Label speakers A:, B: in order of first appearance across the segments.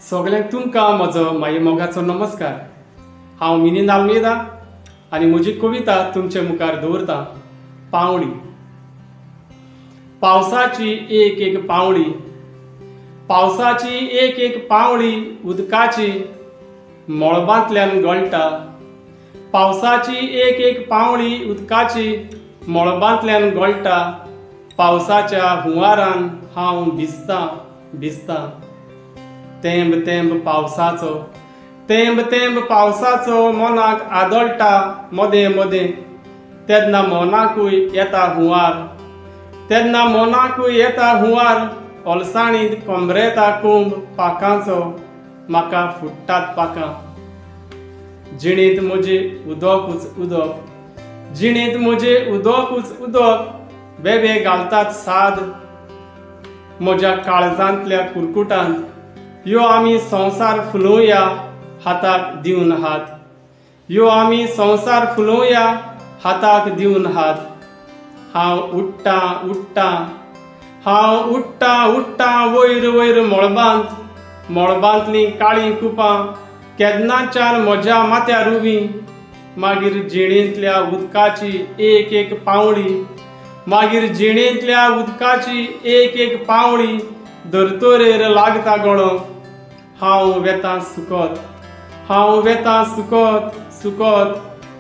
A: सगळ्यांक तुमकां म्हजो माये मोगाचो नमस्कार। हांव मिलिंद आल्मेदा आनी म्हजी कविता तुमचे मुखार दवरतां। पावणी। पावसाची एक एक पावणी, पावसाची एक एक पावणी उदकाची मळबांतल्यान गळटा। पावसाची एक एक पावणी उदकाची मळबांतल्यान गळटा। पावसाच्या हुंवारान हांव भिजतां भिजतां। तेंब तेंब पावसाचो, तेंब तेंब पावसाचो मनाक आदळटा मदें मदें। तेन्ना मनाकूय येता हुंवार, तेन्ना मनाकूय येता हुंवार। ओलसाणींत कोंबरेता कोंब पाखांचो, म्हाका फुट्टात पाखां। जिणेंत म्हजे उदकूच उदक, जिणेंत म्हजे उदकूच उदक। बेबे घालतात साद म्हज्या काळजांतल्या कुरकुटांत। यो आमी संवसार फुलोवया हाताक दिवन हात, यो आमी संवसार फुलोवया हाताक दिवन हात। हांव उडटां उडटां, हांव उडटां उडटां वयर वयर मळबांत। मळबांतलीं काळीं कुपां केन्नाच्यान म्हज्या माथ्यार उबीं। मागीर जिणेंतल्या उदकाची एक एक पावणी, मागीर जिणेंतल्या उदकाची एक एक पावणी धर्तरेर लागता गळो। हांव वेतां सुकत, हांव वेतां सुकत सुकत।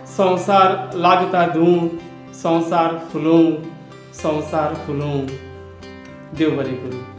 A: संवसार लागता धुवंक, संवसार फुलोवंक, संवसार फुलोवंक। देव बरें करूं।